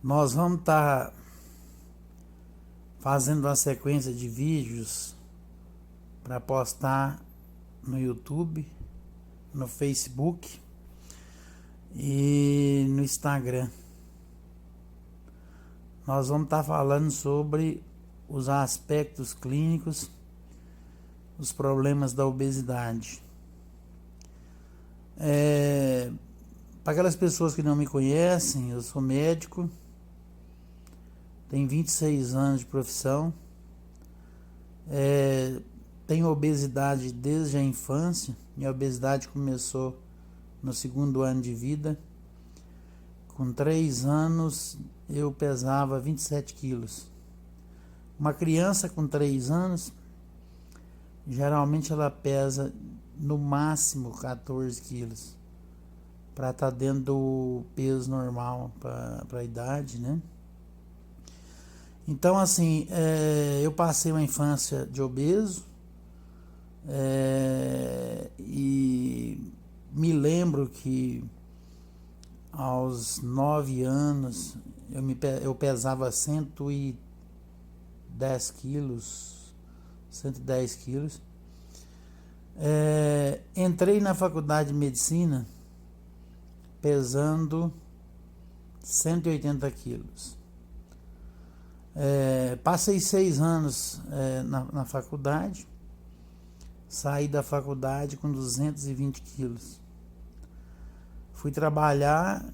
Nós vamos estar fazendo uma sequência de vídeos para postar no YouTube, no Facebook e no Instagram. Nós vamos estar falando sobre os aspectos clínicos, os problemas da obesidade. Para aquelas pessoas que não me conhecem, eu sou médico, tenho 26 anos de profissão, tenho obesidade desde a infância. Minha obesidade começou no 2º ano de vida. Com 3 anos eu pesava 27 quilos. Uma criança com 3 anos, geralmente ela pesa no máximo 14 quilos, para estar dentro do peso normal para a idade, né? Então, assim, eu passei uma infância de obeso, e me lembro que aos 9 anos eu pesava 110 quilos, 110 quilos. Entrei na faculdade de medicina pesando 180 quilos. Passei 6 anos na faculdade, saí da faculdade com 220 quilos. Fui trabalhar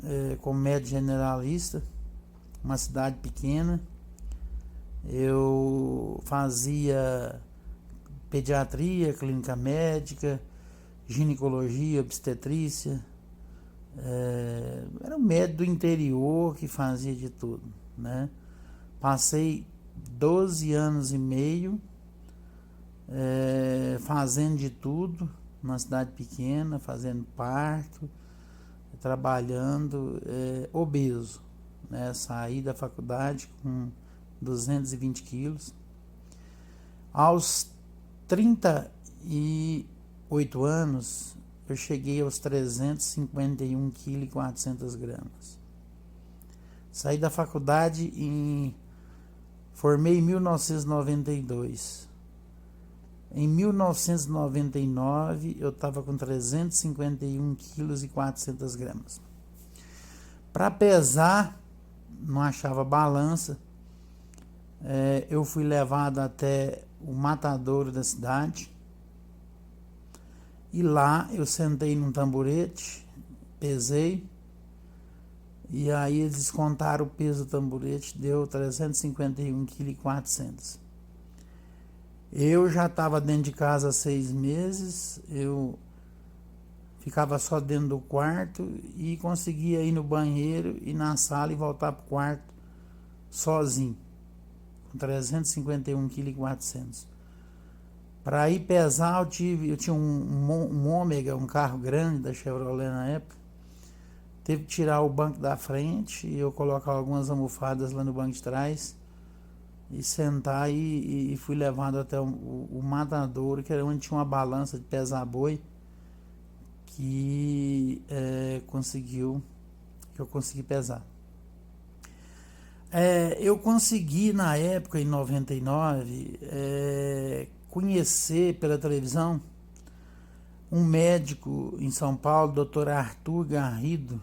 como médico generalista, uma cidade pequena. Eu fazia pediatria, clínica médica, ginecologia, obstetrícia. Era um médico do interior que fazia de tudo, né? Passei 12 anos e meio fazendo de tudo, numa cidade pequena, fazendo parto, trabalhando, obeso, né? Saí da faculdade com 220 quilos. Aos 38 anos, eu cheguei aos 351 kg e 400 gramas. Saí da faculdade formei em 1992. Em 1999 eu estava com 351 quilos e 400 gramas. Para pesar, não achava balança. Eu fui levado até o matadouro da cidade. E lá eu sentei num tamborete, pesei. E aí eles descontaram o peso do tamborete, deu 351 kg e 400. Eu já estava dentro de casa há 6 meses, eu ficava só dentro do quarto e conseguia ir no banheiro, ir na sala e voltar para o quarto sozinho, com 351 kg e 400. Para ir pesar, eu tinha um Ômega, um carro grande da Chevrolet na época. Teve que tirar o banco da frente e eu colocar algumas almofadas lá no banco de trás e sentar, e fui levado até o matadouro, que era onde tinha uma balança de pesar boi, que eu consegui pesar. Eu consegui na época, em 99, conhecer pela televisão um médico em São Paulo, Dr. Arthur Garrido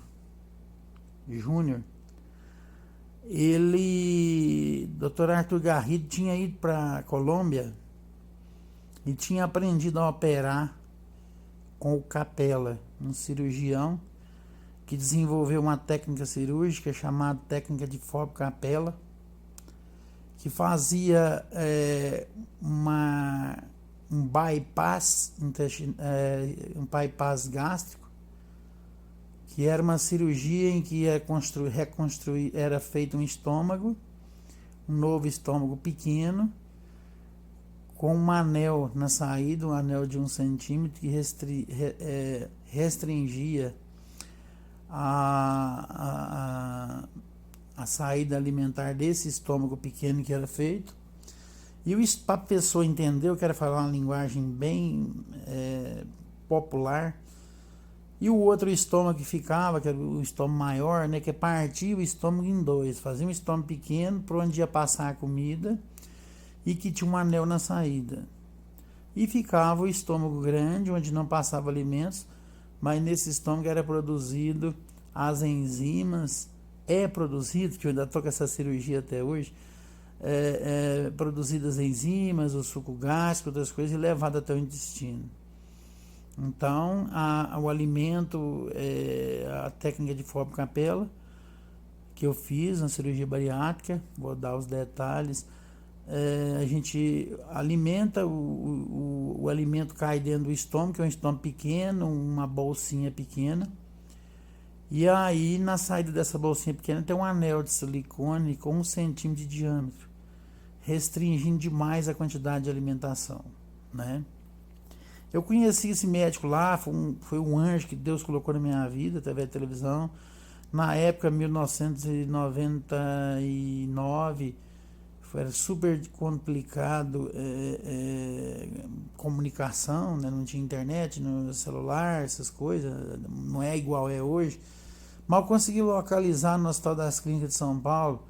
Júnior. Dr. Arthur Garrido tinha ido para a Colômbia e tinha aprendido a operar com o Capella, um cirurgião que desenvolveu uma técnica cirúrgica chamada técnica de Fob Capella, que fazia um bypass gástrico, que era uma cirurgia em que era feito um estômago, um novo estômago pequeno, com um anel na saída, um anel de 1 centímetro, que restringia a saída alimentar desse estômago pequeno que era feito. E para a pessoa entender, eu quero falar uma linguagem bem popular. E o outro estômago que ficava, que era o estômago maior, né, que partia o estômago em dois, fazia um estômago pequeno por onde ia passar a comida e que tinha um anel na saída. E ficava o estômago grande, onde não passava alimentos, mas nesse estômago era produzido as enzimas, produzido, que eu ainda estou com essa cirurgia até hoje, produzidas enzimas, o suco gástrico, outras coisas, e levado até o intestino. Então, o alimento, a técnica de Fob Capella, que eu fiz na cirurgia bariátrica, vou dar os detalhes, a gente alimenta, o alimento cai dentro do estômago, que é um estômago pequeno, uma bolsinha pequena, e aí na saída dessa bolsinha pequena tem um anel de silicone com 1 centímetro de diâmetro, restringindo demais a quantidade de alimentação, né? Eu conheci esse médico lá, foi um anjo que Deus colocou na minha vida, através da televisão. Na época, 1999, era super complicado comunicação, né? Não tinha internet, no celular, essas coisas, não é igual é hoje. Mal consegui localizar no Hospital das Clínicas de São Paulo,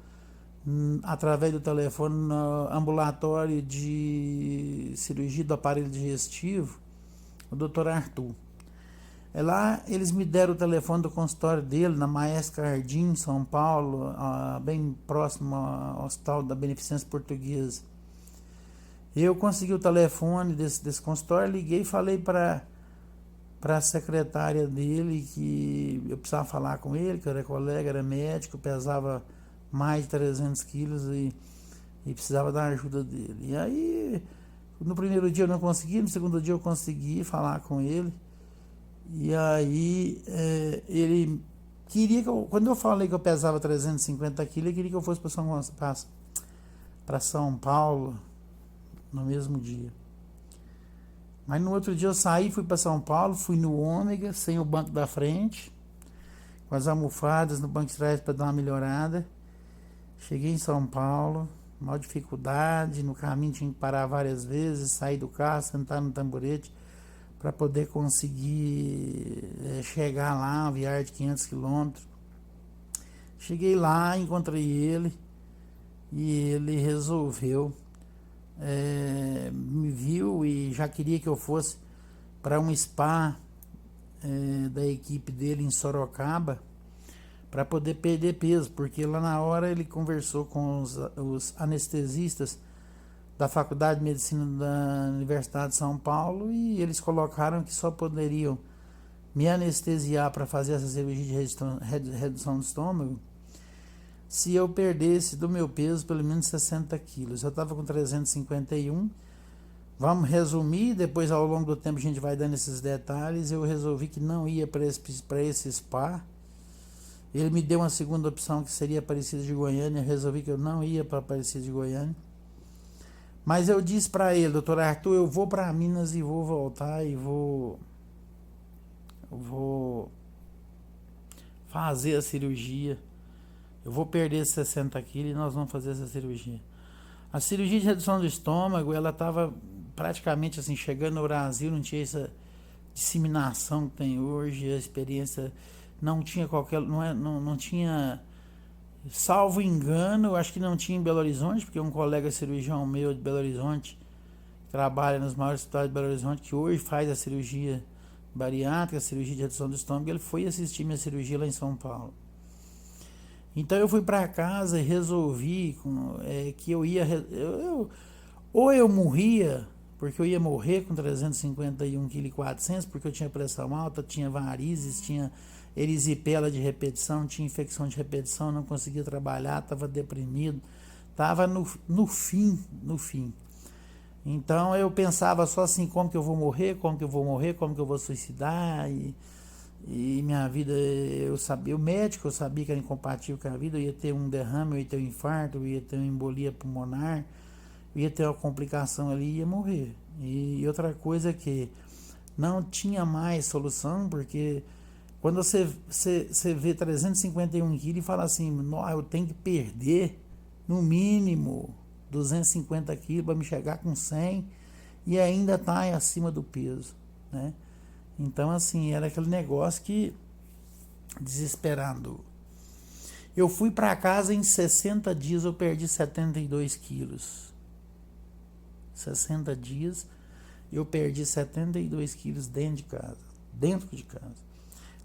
através do telefone, no ambulatório de cirurgia do aparelho digestivo, o Dr. Arthur. Lá eles me deram o telefone do consultório dele, na Maestro Cardim, São Paulo, bem próximo ao Hospital da Beneficência Portuguesa. Eu consegui o telefone desse consultório, liguei e falei para a secretária dele que eu precisava falar com ele, que eu era colega, era médico, pesava mais de 300 quilos e precisava da ajuda dele. E aí, no primeiro dia eu não consegui, no segundo dia eu consegui falar com ele. E aí, ele queria que quando eu falei que eu pesava 350 quilos, ele queria que eu fosse para São Paulo no mesmo dia. Mas no outro dia eu saí, fui para São Paulo, fui no Ômega, sem o banco da frente, com as almofadas no banco de trás para dar uma melhorada. Cheguei em São Paulo, maior dificuldade, no caminho tinha que parar várias vezes, sair do carro, sentar no tamborete para poder conseguir chegar lá, uma viagem de 500 quilômetros. Cheguei lá, encontrei ele e ele resolveu, me viu e já queria que eu fosse para um spa da equipe dele em Sorocaba para poder perder peso, porque lá na hora ele conversou com os anestesistas da Faculdade de Medicina da Universidade de São Paulo e eles colocaram que só poderiam me anestesiar para fazer essa cirurgia de redução do estômago se eu perdesse do meu peso pelo menos 60 quilos. Eu estava com 351. Vamos resumir, depois ao longo do tempo a gente vai dando esses detalhes. Eu resolvi que não ia para esse spa. Ele me deu uma segunda opção que seria Aparecida de Goiânia. Eu resolvi que eu não ia para Aparecida de Goiânia. Mas eu disse para ele, doutor Arthur, eu vou para Minas e vou voltar e vou fazer a cirurgia. Eu vou perder 60 quilos e nós vamos fazer essa cirurgia. A cirurgia de redução do estômago, ela estava praticamente assim, chegando no Brasil, não tinha essa disseminação que tem hoje, a experiência não tinha não tinha, salvo engano, eu acho que não tinha em Belo Horizonte, porque um colega cirurgião meu de Belo Horizonte, trabalha nos maiores hospitais de Belo Horizonte, que hoje faz a cirurgia bariátrica, a cirurgia de redução do estômago, ele foi assistir minha cirurgia lá em São Paulo. Então eu fui para casa e resolvi que eu ia... ou eu morria, porque eu ia morrer com 351,4 kg, porque eu tinha pressão alta, tinha varizes, tinha erisipela de repetição, tinha infecção de repetição, não conseguia trabalhar, estava deprimido, estava no fim. Então eu pensava só assim, como que eu vou morrer, como que eu vou suicidar, e minha vida, eu sabia, o médico, eu sabia que era incompatível com a vida, eu ia ter um derrame, eu ia ter um infarto, eu ia ter uma embolia pulmonar, eu ia ter uma complicação ali e ia morrer. E outra coisa é que não tinha mais solução, porque quando você vê 351 quilos e fala assim, eu tenho que perder no mínimo 250 quilos para me chegar com 100 e ainda está acima do peso, né? Então, assim, era aquele negócio que desesperado. Eu fui para casa em 60 dias, eu perdi 72 quilos. 60 dias, eu perdi 72 quilos dentro de casa. Dentro de casa.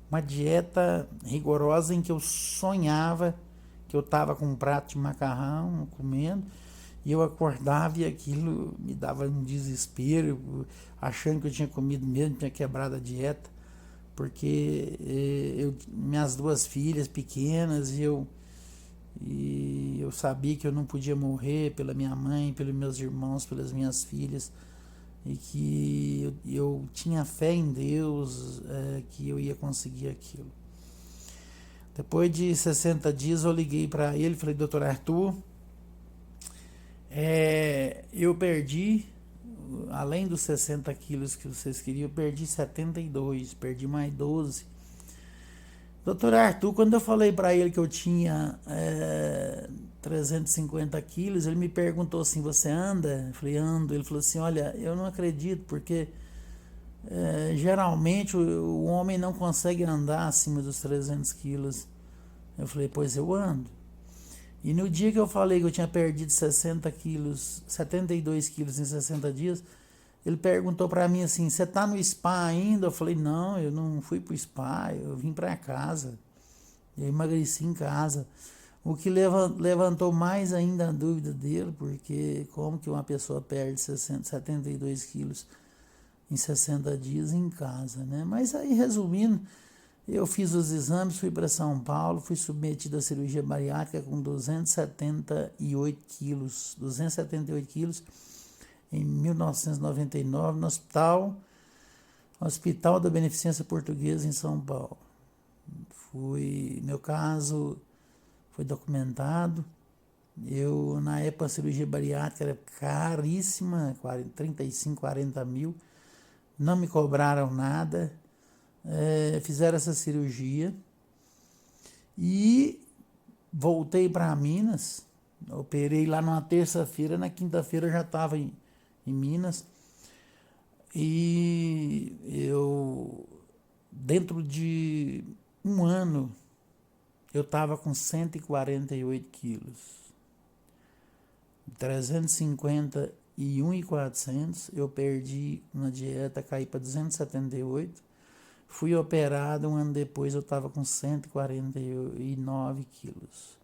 Uma dieta rigorosa em que eu sonhava que eu estava com um prato de macarrão comendo e eu acordava e aquilo me dava um desespero, achando que eu tinha comido mesmo, tinha quebrado a dieta, porque minhas duas filhas pequenas e eu sabia que eu não podia morrer pela minha mãe, pelos meus irmãos, pelas minhas filhas, e que eu tinha fé em Deus, que eu ia conseguir aquilo. Depois de 60 dias eu liguei para ele e falei, doutor Arthur, eu perdi, além dos 60 quilos que vocês queriam, eu perdi 72, perdi mais 12. Doutor Arthur, quando eu falei para ele que eu tinha 350 quilos, ele me perguntou assim, você anda? Eu falei, ando. Ele falou assim, olha, eu não acredito, porque geralmente o homem não consegue andar acima dos 300 quilos. Eu falei, pois eu ando. E no dia que eu falei que eu tinha perdido 60 quilos, 72 quilos em 60 dias, ele perguntou para mim assim, você tá no spa ainda? Eu falei, não, eu não fui pro spa, eu vim para casa. Eu emagreci em casa. O que levantou mais ainda a dúvida dele, porque como que uma pessoa perde 72 quilos em 60 dias em casa, né? Mas aí, resumindo, eu fiz os exames, fui para São Paulo, fui submetido à cirurgia bariátrica com 278 quilos. 278 quilos em 1999 no Hospital da Beneficência Portuguesa em São Paulo. Meu caso foi documentado. Na época, a cirurgia bariátrica era caríssima, 35, 40 mil. Não me cobraram nada. Fizeram essa cirurgia e voltei para Minas. Operei lá numa terça-feira, na quinta-feira eu já estava em Minas. E dentro de um ano, eu estava com 148 quilos. 351,400, eu perdi na dieta, caí para 278. Fui operado, um ano depois eu estava com 149 quilos.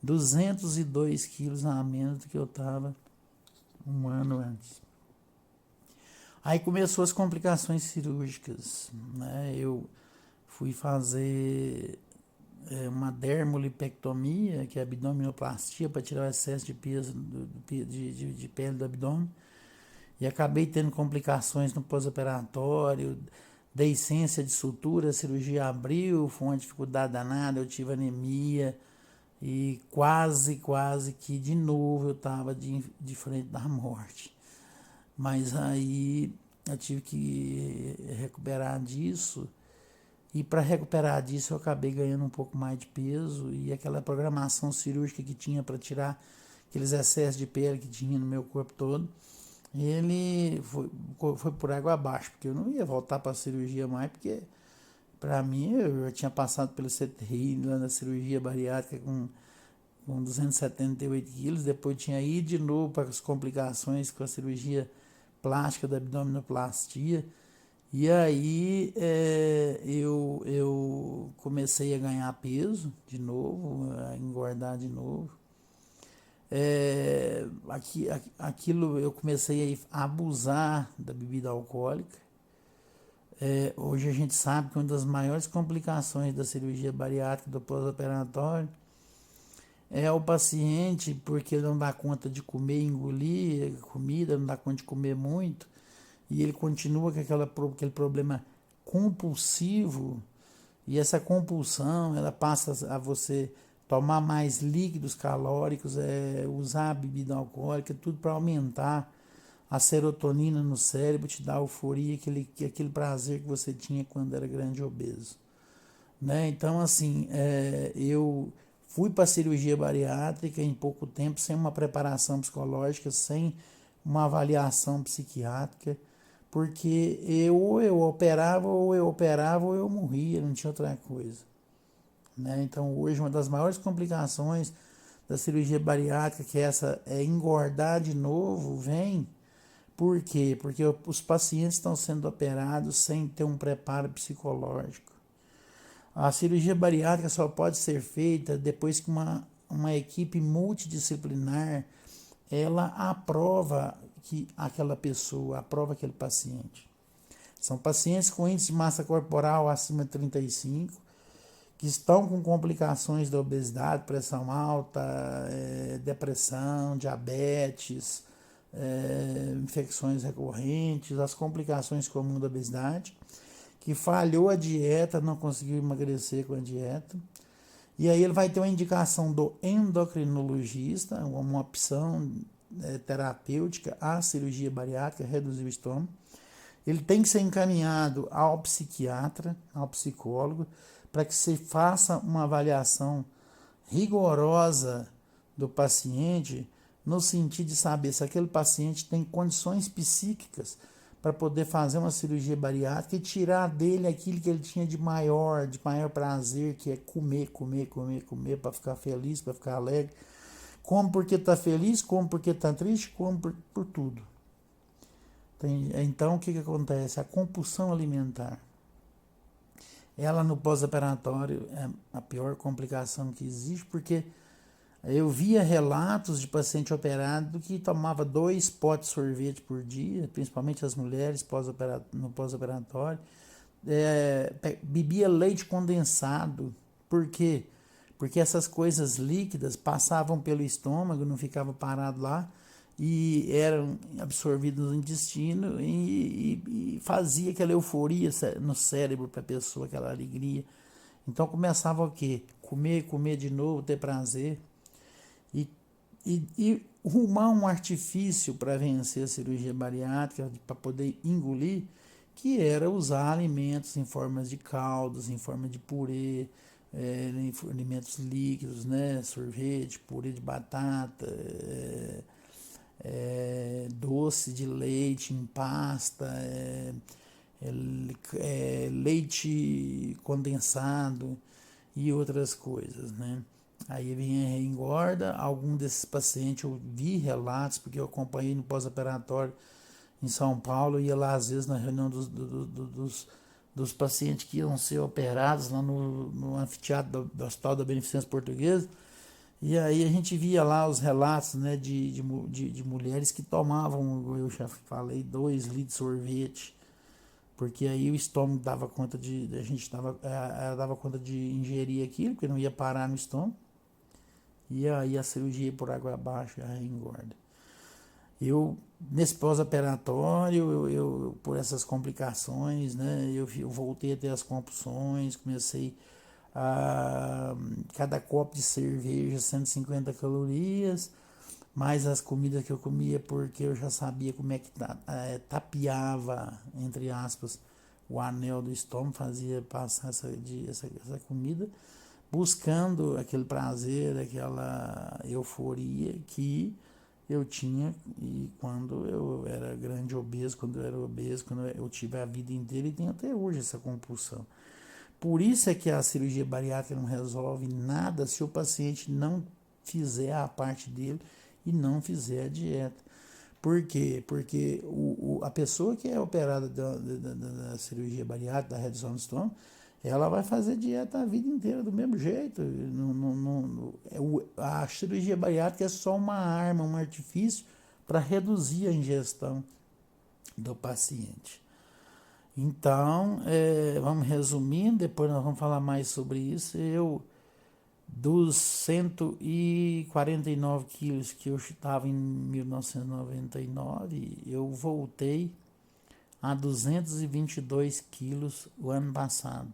202 quilos a menos do que eu estava um ano antes. Aí começou as complicações cirúrgicas, né? Eu fui fazer uma dermolipectomia, que é abdominoplastia, para tirar o excesso de peso de pele do abdômen. E acabei tendo complicações no pós-operatório, deiscência de sutura, a cirurgia abriu, foi uma dificuldade danada, eu tive anemia e quase que de novo eu estava de frente da morte. Mas aí eu tive que recuperar disso. E para recuperar disso eu acabei ganhando um pouco mais de peso e aquela programação cirúrgica que tinha para tirar aqueles excessos de pele que tinha no meu corpo todo, ele foi por água abaixo, porque eu não ia voltar para a cirurgia mais, porque para mim eu já tinha passado pelo CTI lá na cirurgia bariátrica com 278 quilos, depois tinha ido de novo para as complicações com a cirurgia plástica da abdominoplastia. E aí eu comecei a ganhar peso de novo, a engordar de novo. Aquilo eu comecei a abusar da bebida alcoólica. Hoje a gente sabe que uma das maiores complicações da cirurgia bariátrica do pós-operatório é o paciente, porque ele não dá conta de comer, engolir comida, não dá conta de comer muito, e ele continua com aquele problema compulsivo, e essa compulsão, ela passa a você tomar mais líquidos calóricos, usar a bebida alcoólica, tudo para aumentar a serotonina no cérebro, te dar euforia, aquele prazer que você tinha quando era grande e obeso. Né? Então, assim, eu fui para a cirurgia bariátrica em pouco tempo, sem uma preparação psicológica, sem uma avaliação psiquiátrica, porque eu operava ou eu morria, não tinha outra coisa, né? Então hoje uma das maiores complicações da cirurgia bariátrica, que essa é engordar de novo, vem. Por quê? Porque os pacientes estão sendo operados sem ter um preparo psicológico. A cirurgia bariátrica só pode ser feita depois que uma equipe multidisciplinar ela aprova que aquela pessoa, aprova aquele paciente. São pacientes com índice de massa corporal acima de 35, que estão com complicações da obesidade, pressão alta, depressão, diabetes, infecções recorrentes, as complicações comuns da obesidade, que falhou a dieta, não conseguiu emagrecer com a dieta. E aí ele vai ter uma indicação do endocrinologista, uma opção terapêutica à cirurgia bariátrica, reduzir o estômago. Ele tem que ser encaminhado ao psiquiatra, ao psicólogo, para que se faça uma avaliação rigorosa do paciente, no sentido de saber se aquele paciente tem condições psíquicas para poder fazer uma cirurgia bariátrica e tirar dele aquilo que ele tinha de maior prazer, que é comer, para ficar feliz, para ficar alegre. Come porque está feliz, come porque está triste, come por tudo. Então, o que acontece? A compulsão alimentar. Ela no pós-operatório é a pior complicação que existe, porque eu via relatos de paciente operado que tomava 2 potes de sorvete por dia, principalmente as mulheres no pós-operatório. Bebia leite condensado. Por quê? Porque essas coisas líquidas passavam pelo estômago, não ficavam parados lá, e eram absorvidos no intestino e fazia aquela euforia no cérebro para a pessoa, aquela alegria. Então começava o quê? Comer de novo, ter prazer. E arrumar um artifício para vencer a cirurgia bariátrica, para poder engolir, que era usar alimentos em formas de caldos, em forma de purê, alimentos líquidos, né? Sorvete, purê de batata, doce de leite em pasta, leite condensado e outras coisas, né? Aí vem engorda. Algum desses pacientes eu vi relatos, porque eu acompanhei no pós-operatório em São Paulo, ia lá às vezes na reunião dos pacientes que iam ser operados lá no anfiteatro do Hospital da Beneficência Portuguesa. E aí a gente via lá os relatos, né, de mulheres que tomavam, eu já falei, 2 litros de sorvete, porque aí o estômago dava conta dava conta de ingerir aquilo, porque não ia parar no estômago. E aí a cirurgia por água abaixo já engorda. Nesse pós-operatório, por essas complicações, né, eu voltei a ter as compulsões, comecei a cada copo de cerveja 150 calorias, mais as comidas que eu comia, porque eu já sabia como é que tapeava, entre aspas, o anel do estômago, fazia passar essa comida, buscando aquele prazer, aquela euforia que eu tinha e quando eu era grande obeso, quando eu tive a vida inteira, e tenho até hoje essa compulsão. Por isso é que a cirurgia bariátrica não resolve nada se o paciente não fizer a parte dele e não fizer a dieta. Por quê? Porque a pessoa que é operada da cirurgia bariátrica, da redução do estômago, ela vai fazer dieta a vida inteira do mesmo jeito. A cirurgia bariátrica é só uma arma, um artifício para reduzir a ingestão do paciente. Então, vamos resumindo, depois nós vamos falar mais sobre isso. Dos 149 quilos que eu estava em 1999, eu voltei a 222 quilos o ano passado.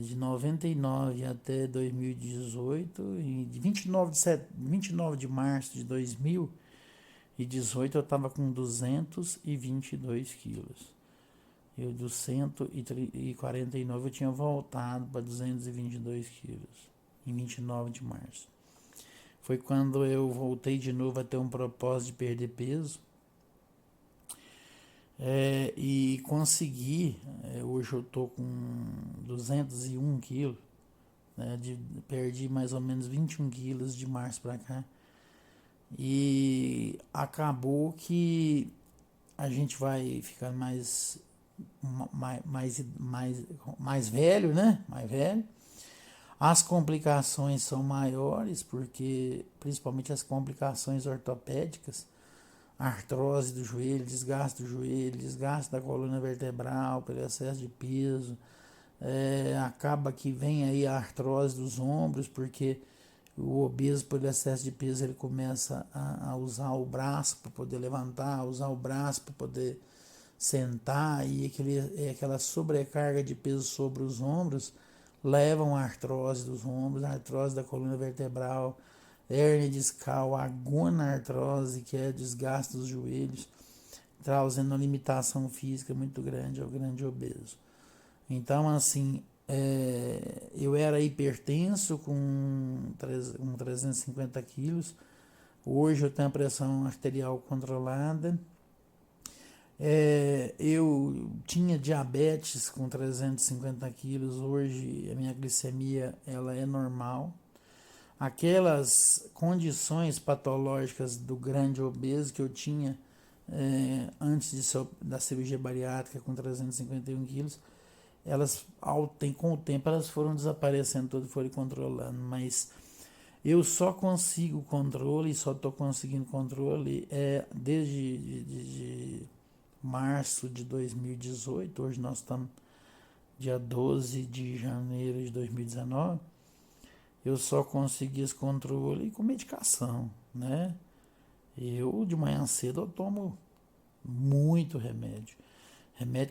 De 99 até 2018, e de 29 de março de 2018 eu estava com 222 quilos. Eu dos 149 eu tinha voltado para 222 quilos em 29 de março. Foi quando eu voltei de novo a ter um propósito de perder peso. E consegui, hoje eu estou com 201 quilos, né, perdi mais ou menos 21 quilos de março para cá. E acabou que a gente vai ficando mais velho, né? Mais velho. As complicações são maiores, porque principalmente as complicações ortopédicas, artrose do joelho, desgaste da coluna vertebral pelo excesso de peso. Acaba que vem aí a artrose dos ombros, porque o obeso, por excesso de peso, ele começa a usar o braço para poder levantar, usar o braço para poder sentar, e aquela sobrecarga de peso sobre os ombros levam a artrose dos ombros, a artrose da coluna vertebral, hérnia discal, a gonartrose, que é desgaste dos joelhos, trazendo uma limitação física muito grande ao grande obeso. Então, assim, eu era hipertenso com 350 quilos, hoje eu tenho a pressão arterial controlada. Eu tinha diabetes com 350 quilos, hoje a minha glicemia ela é normal. Aquelas condições patológicas do grande obeso que eu tinha antes da cirurgia bariátrica com 351 quilos, elas com o tempo elas foram desaparecendo, todas foram controlando, mas eu só consigo controle, só estou conseguindo controle desde março de 2018, hoje nós estamos dia 12 de janeiro de 2019, eu só consegui esse controle com medicação, né? Eu de manhã cedo eu tomo muito remédio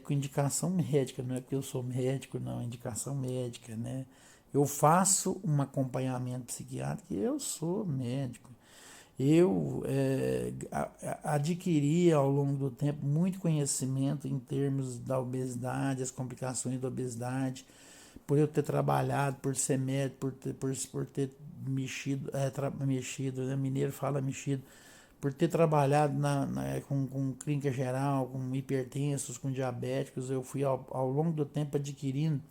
com indicação médica, não é porque eu sou médico, não, indicação médica, né? Eu faço um acompanhamento psiquiátrico e eu sou médico. Eu adquiri ao longo do tempo muito conhecimento em termos da obesidade, as complicações da obesidade, por eu ter trabalhado, por ser médico, por ter mexido, né? Mineiro fala mexido, por ter trabalhado com clínica geral, com hipertensos, com diabéticos. Eu fui ao longo do tempo adquirindo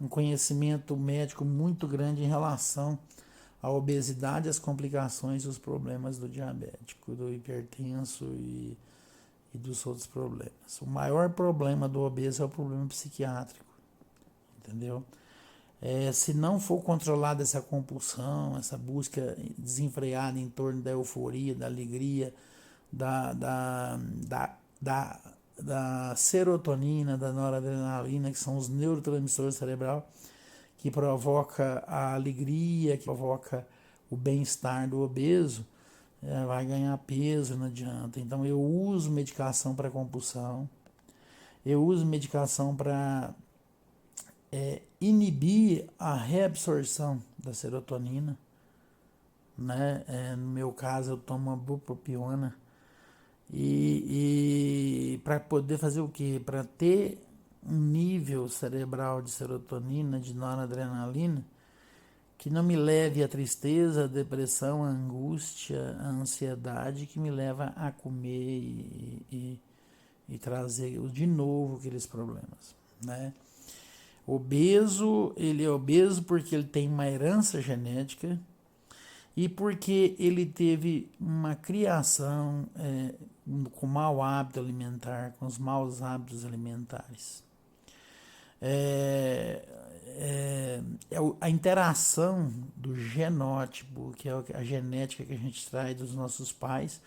um conhecimento médico muito grande em relação à obesidade, às complicações e os problemas do diabético, do hipertenso e dos outros problemas. O maior problema do obeso é o problema psiquiátrico, entendeu? Se não for controlada essa compulsão, essa busca desenfreada em torno da euforia, da alegria, da serotonina, da noradrenalina, que são os neurotransmissores cerebrais, que provoca a alegria, que provoca o bem-estar do obeso, vai ganhar peso, não adianta. Então eu uso medicação para compulsão, eu uso medicação para inibir a reabsorção da serotonina, né? No meu caso eu tomo a bupropiona e para poder fazer o quê? Para ter um nível cerebral de serotonina, de noradrenalina, que não me leve à tristeza, à depressão, à angústia, à ansiedade, que me leva a comer e trazer de novo aqueles problemas, né? Obeso, ele é obeso porque ele tem uma herança genética e porque ele teve uma criação com mau hábito alimentar, com os maus hábitos alimentares. A interação do genótipo, que é a genética que a gente traz dos nossos pais,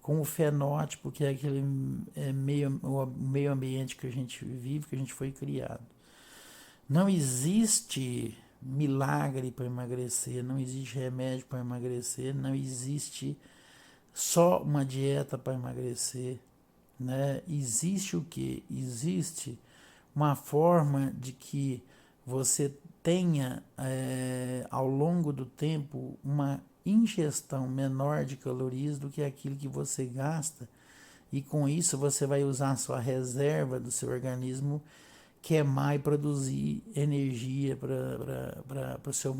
com o fenótipo, que é aquele o meio ambiente que a gente vive, que a gente foi criado. Não existe milagre para emagrecer, não existe remédio para emagrecer, não existe só uma dieta para emagrecer, né? Existe o quê? Existe uma forma de que você tenha ao longo do tempo uma ingestão menor de calorias do que aquilo que você gasta, e com isso você vai usar a sua reserva do seu organismo queimar e produzir energia para o seu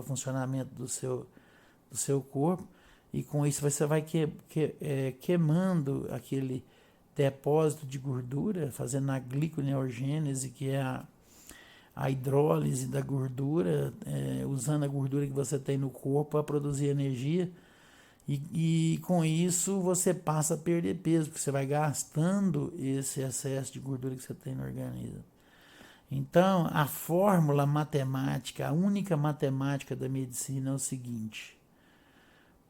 funcionamento do seu corpo, e com isso você vai queimando aquele depósito de gordura, fazendo a gliconeogênese, que é a hidrólise da gordura, usando a gordura que você tem no corpo para produzir energia. E com isso você passa a perder peso, porque você vai gastando esse excesso de gordura que você tem no organismo. Então, a fórmula matemática, a única matemática da medicina é o seguinte: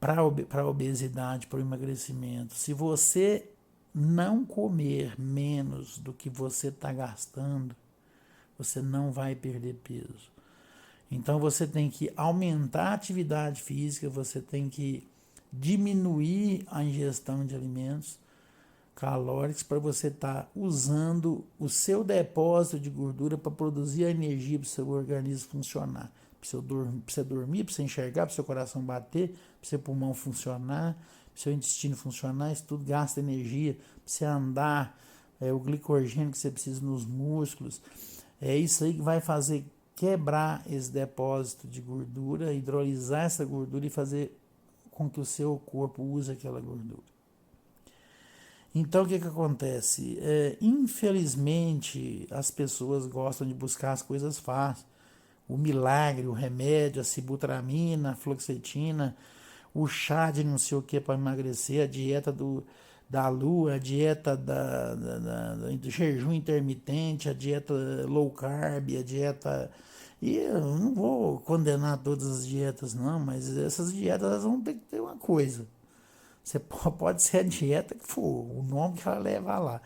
para a obesidade, para o emagrecimento, se você não comer menos do que você está gastando, você não vai perder peso. Então, você tem que aumentar a atividade física, você tem que diminuir a ingestão de alimentos calóricos para você estar usando o seu depósito de gordura para produzir a energia para o seu organismo funcionar. Para você dormir, para você enxergar, para o seu coração bater, para o seu pulmão funcionar, para o seu intestino funcionar, isso tudo gasta energia. Para você andar, o glicogênio que você precisa nos músculos. É isso aí que vai fazer quebrar esse depósito de gordura, hidrolisar essa gordura e fazer com que o seu corpo use aquela gordura. Então, o que acontece? Infelizmente, as pessoas gostam de buscar as coisas fáceis. O milagre, o remédio, a sibutramina, a fluoxetina, o chá de não sei o que para emagrecer, a dieta da lua, a dieta do jejum intermitente, a dieta low carb, a dieta... E eu não vou condenar todas as dietas, não, mas essas dietas elas vão ter que ter uma coisa. Você pode ser a dieta que for, o nome que ela leva lá.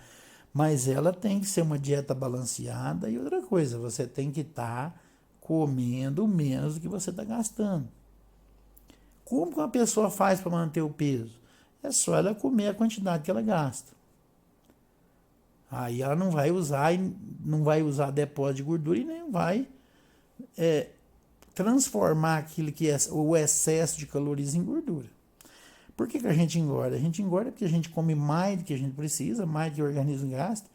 Mas ela tem que ser uma dieta balanceada e outra coisa, você tem que estar comendo menos do que você está gastando. Como que uma pessoa faz para manter o peso? É só ela comer a quantidade que ela gasta. Aí ela não vai usar depósito de gordura e nem vai transformar aquilo que é o excesso de calorias em gordura. Por que a gente engorda? A gente engorda porque a gente come mais do que a gente precisa, mais do que o organismo gasta,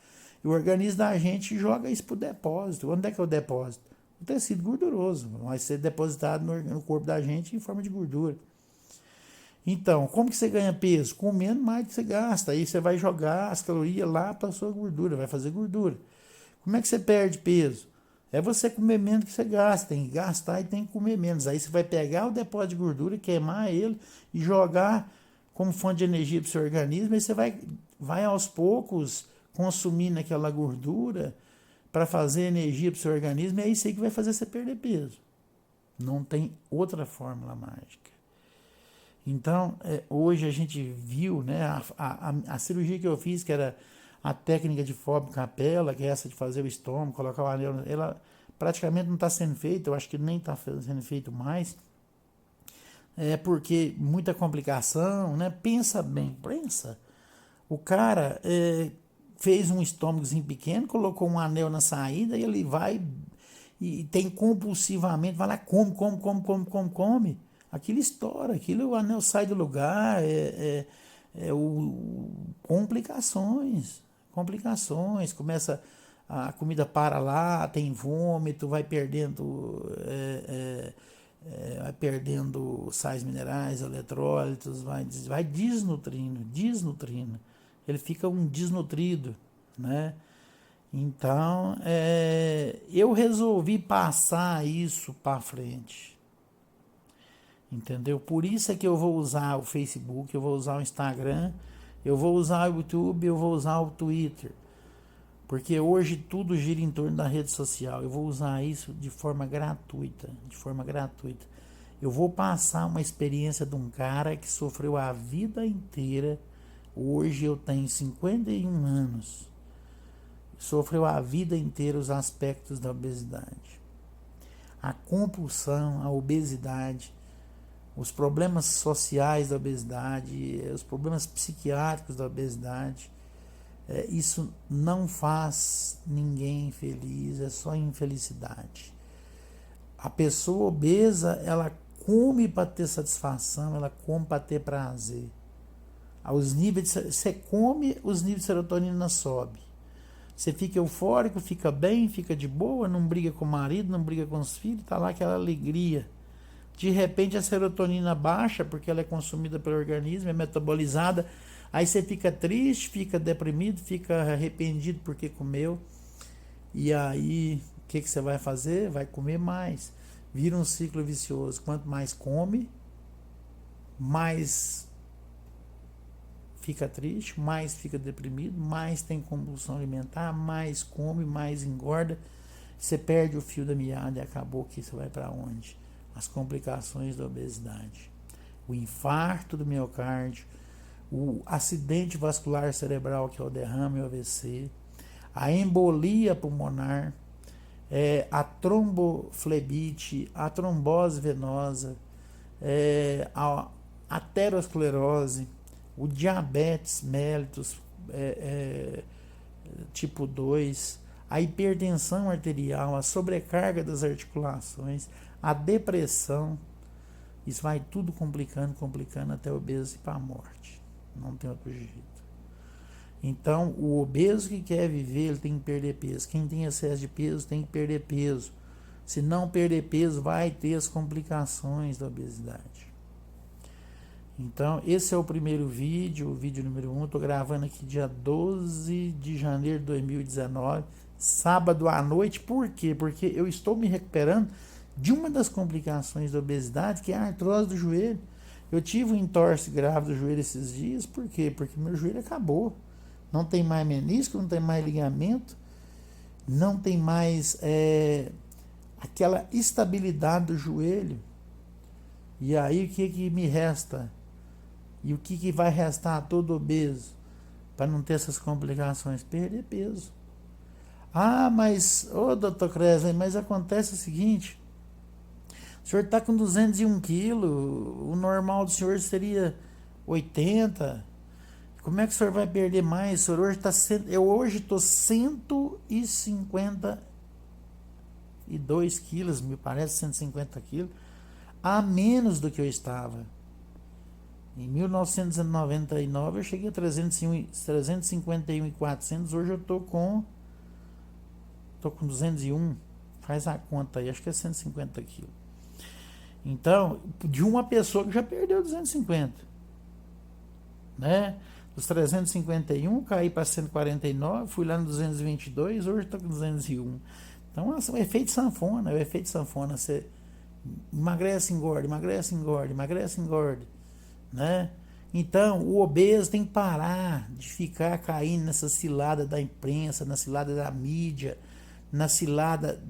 e o organismo da gente joga isso para o depósito. Onde é que é o depósito? O tecido gorduroso, vai ser depositado no corpo da gente em forma de gordura. Então, como que você ganha peso? Comendo mais do que você gasta, aí você vai jogar as calorias lá para a sua gordura, vai fazer gordura. Como é que você perde peso? É você comer menos que você gasta, tem que gastar e tem que comer menos. Aí você vai pegar o depósito de gordura, queimar ele e jogar como fonte de energia para o seu organismo, aí você vai aos poucos consumindo aquela gordura para fazer energia para o seu organismo, e é isso aí que vai fazer você perder peso. Não tem outra fórmula mágica. Então, hoje a gente viu, né, a cirurgia que eu fiz, que era a técnica de Fábio Capella, que é essa de fazer o estômago, colocar o anel, ela praticamente não está sendo feita, eu acho que nem está sendo feito mais, porque muita complicação, né? Pensa bem, o cara fez um estômagozinho pequeno, colocou um anel na saída e ele vai e tem compulsivamente, vai lá, come, aquilo estoura, o anel sai do lugar, complicações, começa a comida para lá, tem vômito, vai perdendo sais minerais, eletrólitos, vai desnutrindo, ele fica um desnutrido, né? Então, eu resolvi passar isso para frente. Entendeu? Por isso é que eu vou usar o Facebook, eu vou usar o Instagram, eu vou usar o YouTube, eu vou usar o Twitter. Porque hoje tudo gira em torno da rede social. Eu vou usar isso de forma gratuita. Eu vou passar uma experiência de um cara que sofreu a vida inteira. Hoje eu tenho 51 anos. Sofreu a vida inteira os aspectos da obesidade. A compulsão, a obesidade, os problemas sociais da obesidade, os problemas psiquiátricos da obesidade, isso não faz ninguém feliz, é só infelicidade. A pessoa obesa, ela come para ter satisfação, ela come para ter prazer. Você come, os níveis de serotonina sobem. Você fica eufórico, fica bem, fica de boa, não briga com o marido, não briga com os filhos, está lá aquela alegria. De repente a serotonina baixa, porque ela é consumida pelo organismo, é metabolizada, Aí você fica triste, fica deprimido, fica arrependido porque comeu. E aí, o que você vai fazer? Vai comer mais. Vira um ciclo vicioso. Quanto mais come, mais fica triste, mais fica deprimido, mais tem compulsão alimentar, mais come, mais engorda. Você perde o fio da meada e acabou que você vai para onde? As complicações da obesidade. O infarto do miocárdio, o acidente vascular cerebral, que é o derrame, o AVC, a embolia pulmonar, a tromboflebite, a trombose venosa, a aterosclerose, o diabetes mellitus tipo 2, a hipertensão arterial, a sobrecarga das articulações, a depressão. Isso vai tudo complicando até o obeso ir para a morte. Não tem outro jeito. Então, o obeso que quer viver, ele tem que perder peso. Quem tem excesso de peso tem que perder peso. Se não perder peso, vai ter as complicações da obesidade. Então, esse é o primeiro vídeo, o vídeo número 1. Estou gravando aqui dia 12 de janeiro de 2019, sábado à noite. Por quê? Porque eu estou me recuperando de uma das complicações da obesidade, que é a artrose do joelho. Eu tive um entorse grave do joelho esses dias. Por quê? Porque meu joelho acabou. Não tem mais menisco, não tem mais ligamento, não tem mais aquela estabilidade do joelho. E aí o que me resta? E o que vai restar a todo obeso para não ter essas complicações? Perder peso. Ah, mas, doutor Kresley, mas acontece o seguinte: o senhor está com 201 quilos, o normal do senhor seria 80. Como é que o senhor vai perder mais? O senhor hoje está eu hoje estou 152 quilos, me parece 150 quilos, a menos do que eu estava. Em 1999 eu cheguei a 351,400, hoje eu estou com 201, faz a conta aí, acho que é 150 quilos. Então, de uma pessoa que já perdeu 250, né? Dos 351, caí para 149, fui lá no 222, hoje estou com 201. Então, é o efeito sanfona, você emagrece, engorda, emagrece, engorda, emagrece, engorda, né? Então, o obeso tem que parar de ficar caindo nessa cilada da imprensa, na cilada da mídia, na cilada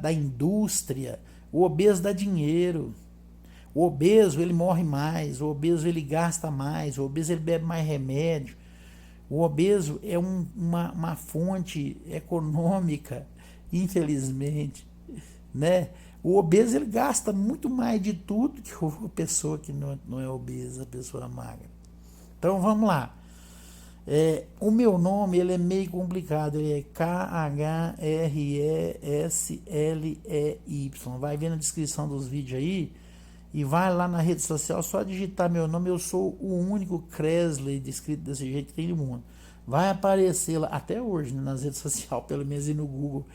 da indústria. O obeso dá dinheiro. O obeso, ele morre mais, o obeso, ele gasta mais, o obeso, ele bebe mais remédio. O obeso é uma fonte econômica, infelizmente, né? O obeso, ele gasta muito mais de tudo que a pessoa que não é obesa, a pessoa magra. Então, vamos lá. O meu nome, ele é meio complicado, ele é Khresley. Vai ver na descrição dos vídeos aí, e vai lá na rede social, só digitar meu nome. Eu sou o único Kresley descrito desse jeito que tem no mundo. Vai aparecer lá, até hoje, né, nas redes sociais, pelo menos no Google.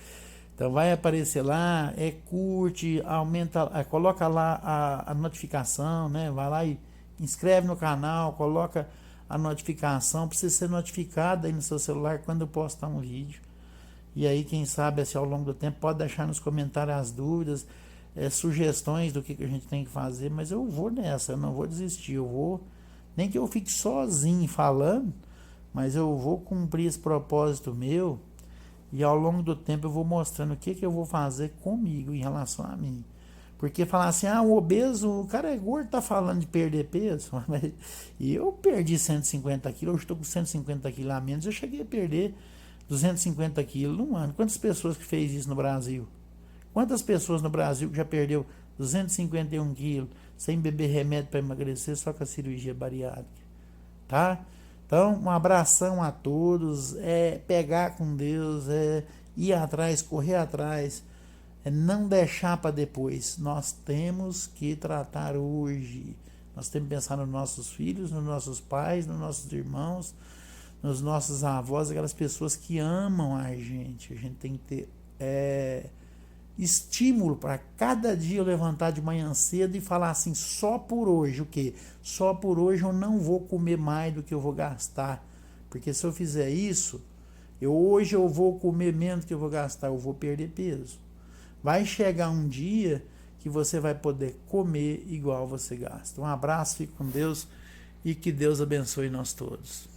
Então vai aparecer lá, curte, aumenta, coloca lá a notificação, né? Vai lá e inscreve no canal, coloca a notificação para você ser notificado aí no seu celular quando eu postar um vídeo. E aí, quem sabe, assim, ao longo do tempo, pode deixar nos comentários as dúvidas, sugestões do que a gente tem que fazer, mas eu vou nessa, eu não vou desistir, eu vou, nem que eu fique sozinho falando, mas eu vou cumprir esse propósito meu, e ao longo do tempo eu vou mostrando o que eu vou fazer comigo em relação a mim. Porque falar assim, o obeso, o cara é gordo, tá falando de perder peso, e eu perdi 150 quilos, hoje estou com 150 quilos a menos, eu cheguei a perder 250 quilos num ano. Quantas pessoas que fez isso no Brasil? Quantas pessoas no Brasil que já perdeu 251 quilos sem beber remédio para emagrecer, só com a cirurgia bariátrica? Tá? Então, um abração a todos, pegar com Deus, ir atrás, correr atrás, não deixar para depois. Nós temos que tratar hoje. Nós temos que pensar nos nossos filhos, nos nossos pais, nos nossos irmãos, nos nossos avós, aquelas pessoas que amam a gente. A gente tem que ter estímulo para cada dia eu levantar de manhã cedo e falar assim, só por hoje, o quê? Só por hoje eu não vou comer mais do que eu vou gastar. Porque se eu fizer isso, hoje eu vou comer menos do que eu vou gastar, eu vou perder peso. Vai chegar um dia que você vai poder comer igual você gasta. Um abraço, fique com Deus e que Deus abençoe nós todos.